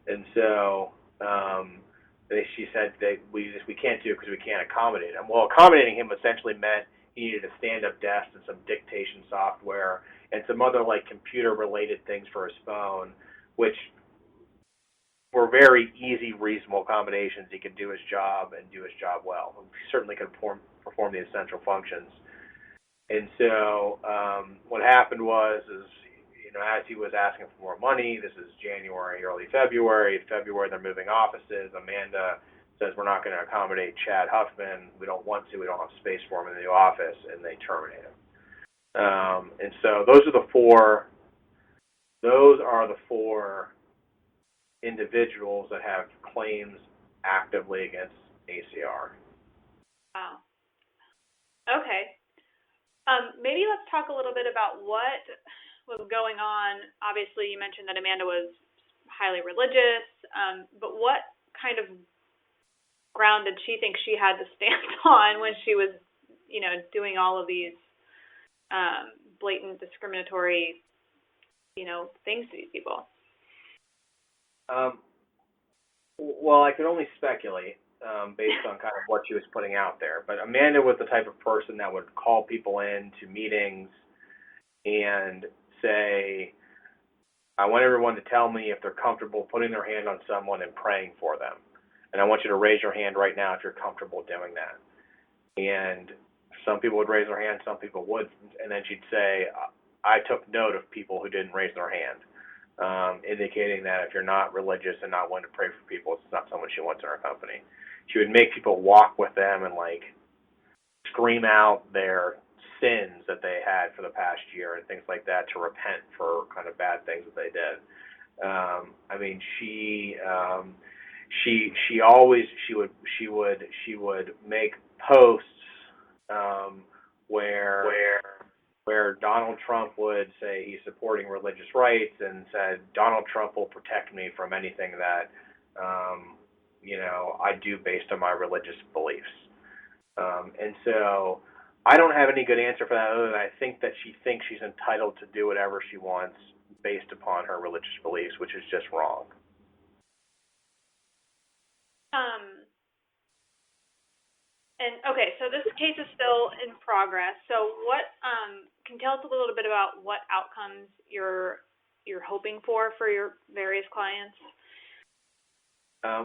And so she said that we can't do it because we can't accommodate him. Well, accommodating him essentially meant he needed a stand-up desk and some dictation software and some other like computer-related things for his phone, which were very easy, reasonable accommodations. He could do his job and do his job well. He certainly could perform the essential functions. And so what happened was, as he was asking for more money, this is January, early February. February, they're moving offices. Amanda says, we're not going to accommodate Chad Huffman. We don't want to. We don't have space for him in the new office, and they terminate him. And so those are the four individuals that have claims actively against ACR. Wow. Okay. Maybe let's talk a little bit about what was going on. Obviously, you mentioned that Amanda was highly religious, but what kind of ground did she think she had to stand on when she was, doing all of these blatant discriminatory, things to these people? Well, I could only speculate based on kind of what she was putting out there. But Amanda was the type of person that would call people in to meetings and say, I want everyone to tell me if they're comfortable putting their hand on someone and praying for them. And I want you to raise your hand right now if you're comfortable doing that. And some people would raise their hand, some people wouldn't. And then she'd say, I took note of people who didn't raise their hand, indicating that if you're not religious and not willing to pray for people, it's not someone she wants in her company. She would make people walk with them and scream out their sins that they had for the past year and things like that to repent for kind of bad things that they did. She would make posts where Donald Trump would say he's supporting religious rights and said Donald Trump will protect me from anything that I do based on my religious beliefs. And so I don't have any good answer for that other than I think that she thinks she's entitled to do whatever she wants based upon her religious beliefs, which is just wrong. And okay, so this case is still in progress. So what can you tell us a little bit about what outcomes you're hoping for your various clients?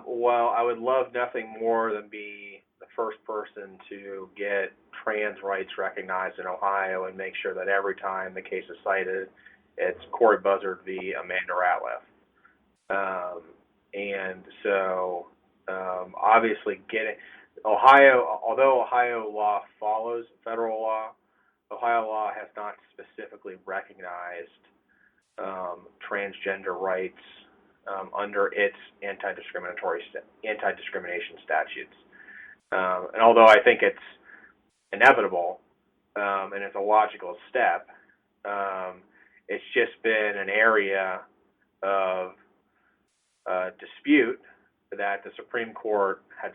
Well, I would love nothing more than be the first person to get trans rights recognized in Ohio and make sure that every time the case is cited, it's Corey Buzzard v. Amanda Ratliff. And so obviously although Ohio law follows federal law, Ohio law has not specifically recognized transgender rights under its anti-discrimination statutes. And although I think it's inevitable and it's a logical step, it's just been an area of dispute that the Supreme Court has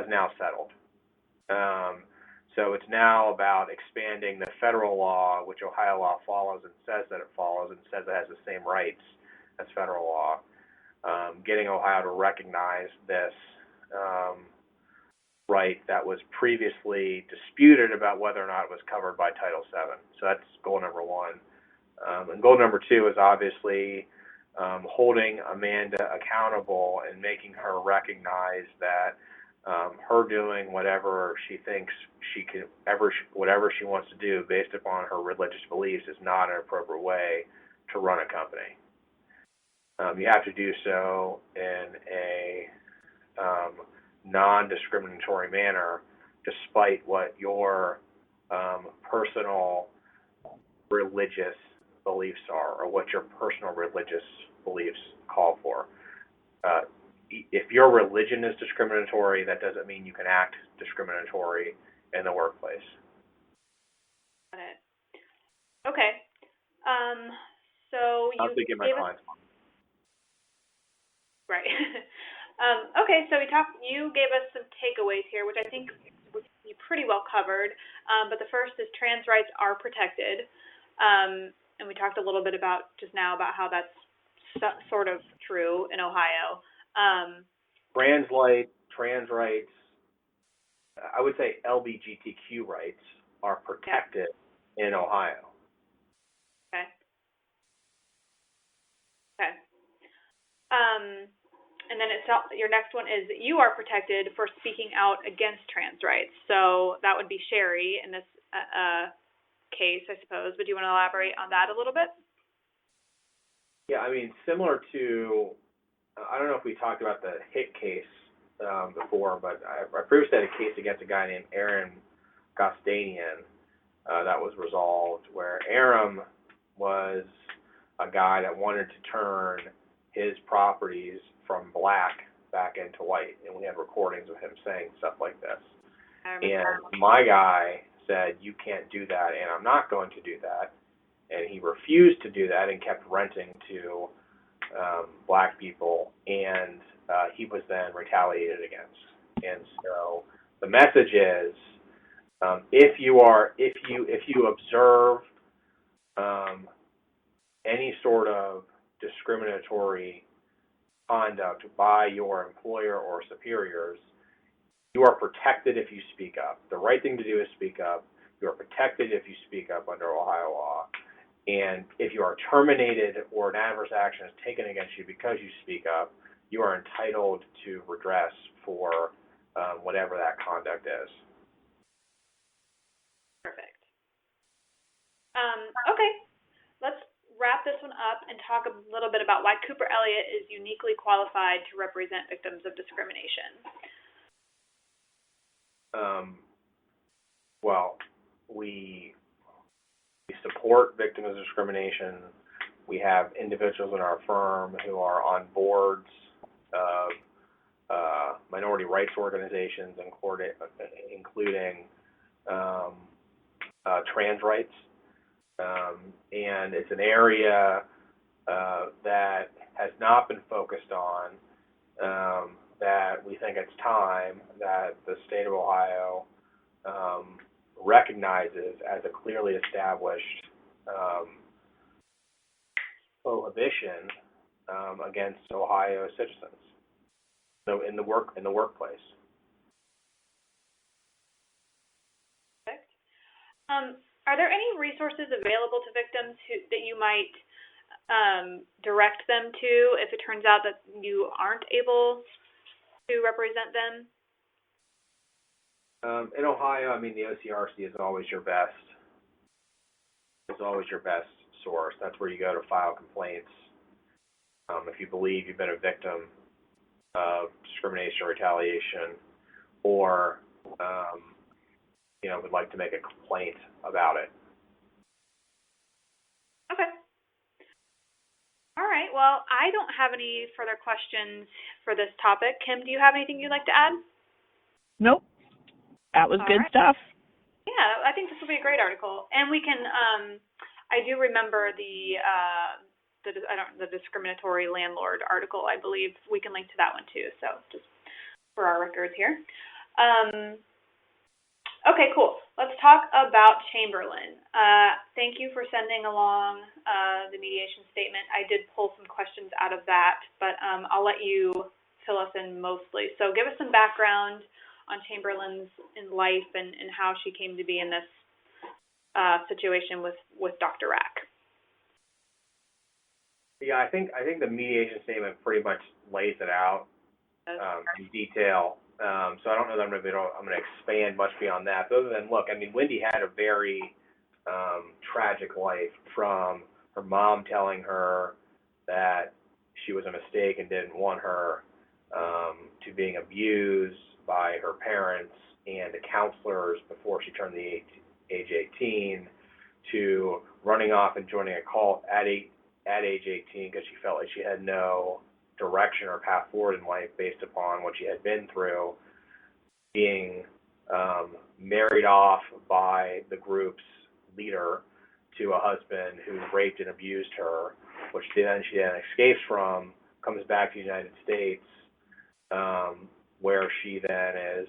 now settled. So it's now about expanding the federal law, which Ohio law follows and says that it follows and says it has the same rights as federal law, getting Ohio to recognize this right that was previously disputed about whether or not it was covered by Title VII. So that's goal number one. And goal number two is obviously holding Amanda accountable and making her recognize that her doing whatever she thinks whatever she wants to do based upon her religious beliefs is not an appropriate way to run a company. You have to do so in a non-discriminatory manner, despite what your personal religious beliefs are or what your personal religious beliefs call for. If your religion is discriminatory, that doesn't mean you can act discriminatory in the workplace. Got it. Okay. So you gave my clients money. Right. Okay, so you gave us some takeaways here, which I think you pretty well covered. But the first is trans rights are protected. And we talked a little bit about just now about how that's sort of true in Ohio. Trans rights, I would say LGBTQ rights are Yeah. protected in Ohio. Okay. Okay. Um, and then your next one is you are protected for speaking out against trans rights. So that would be Sherry in this case, I suppose. But do you want to elaborate on that a little bit? Yeah, I mean, similar to, I don't know if we talked about the hit case before, but I previously had a case against a guy named Aaron Gostanian that was resolved, where Aaron was a guy that wanted to turn his properties from black back into white, and we had recordings of him saying stuff like this. And my guy said, you can't do that, and I'm not going to do that. And he refused to do that and kept renting to black people, and he was then retaliated against. And so the message is, if you observe any sort of discriminatory conduct by your employer or superiors, you are protected if you speak up. The right thing to do is speak up. You are protected if you speak up under Ohio law. And if you are terminated or an adverse action is taken against you because you speak up, you are entitled to redress for whatever that conduct is. Perfect. Okay, let's wrap this one up and talk a little bit about why Cooper Elliott is uniquely qualified to represent victims of discrimination. Well, we support victims of discrimination. We have individuals in our firm who are on boards of minority rights organizations, including trans rights. And it's an area that has not been focused on, that we think it's time that the state of Ohio recognizes as a clearly established prohibition against Ohio citizens. So in the workplace. Perfect. Are there any resources available to victims that you might direct them to if it turns out that you aren't able to represent them? In Ohio, I mean, the OCRC is always your best. Is always your best source. That's where you go to file complaints. If you believe you've been a victim of discrimination or retaliation, or would like to make a complaint about it. Okay. All right. Well, I don't have any further questions for this topic. Kim, do you have anything you'd like to add? Nope. That was good stuff. Yeah, I think this will be a great article, and we can. I do remember the discriminatory landlord article. I believe we can link to that one too. So just for our records here. Okay, cool. Let's talk about Chamberlain. Thank you for sending along the mediation statement. I did pull some questions out of that, but I'll let you fill us in mostly. So give us some background on Chamberlain's in life and how she came to be in this situation with Dr. Rack. Yeah, I think the mediation statement pretty much lays it out in detail. So I don't know that I'm going to expand much beyond that. But other than, look, I mean, Wendy had a very tragic life, from her mom telling her that she was a mistake and didn't want her, to being abused by her parents and the counselors before she turned the age 18, to running off and joining a cult at age 18 because she felt like she had no direction or path forward in life based upon what she had been through, being married off by the group's leader to a husband who raped and abused her, which she then escapes from, comes back to the United States, where she then is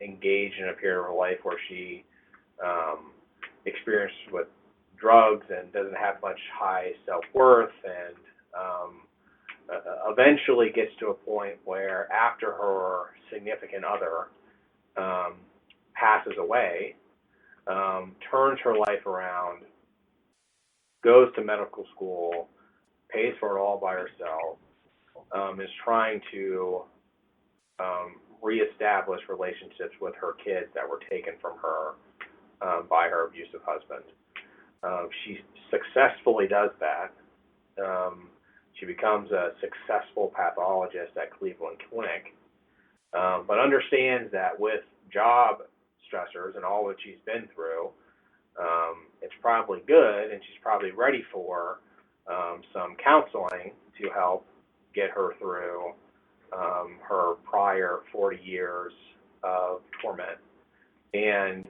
engaged in a period of her life where she experiences with drugs and doesn't have much high self-worth, and eventually gets to a point where after her significant other passes away, turns her life around, goes to medical school, pays for it all by herself, is trying to reestablish relationships with her kids that were taken from her by her abusive husband. She successfully does that. She becomes a successful pathologist at Cleveland Clinic, but understands that with job stressors and all that she's been through, it's probably good, and she's probably ready for some counseling to help get her through her prior 40 years of torment. And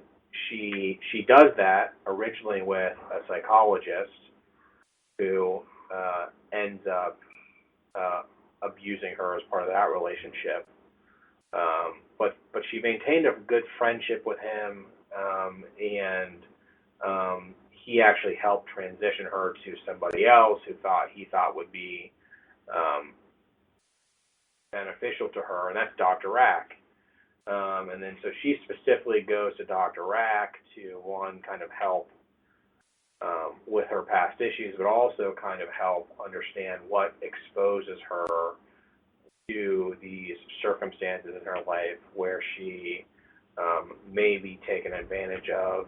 she does that originally with a psychologist who ends up abusing her as part of that relationship. But she maintained a good friendship with him, and he actually helped transition her to somebody else who he thought would be beneficial to her, and that's Dr. Rack. And then so she specifically goes to Dr. Rack to, one, kind of help with her past issues, but also kind of help understand what exposes her to these circumstances in her life where she may be taken advantage of,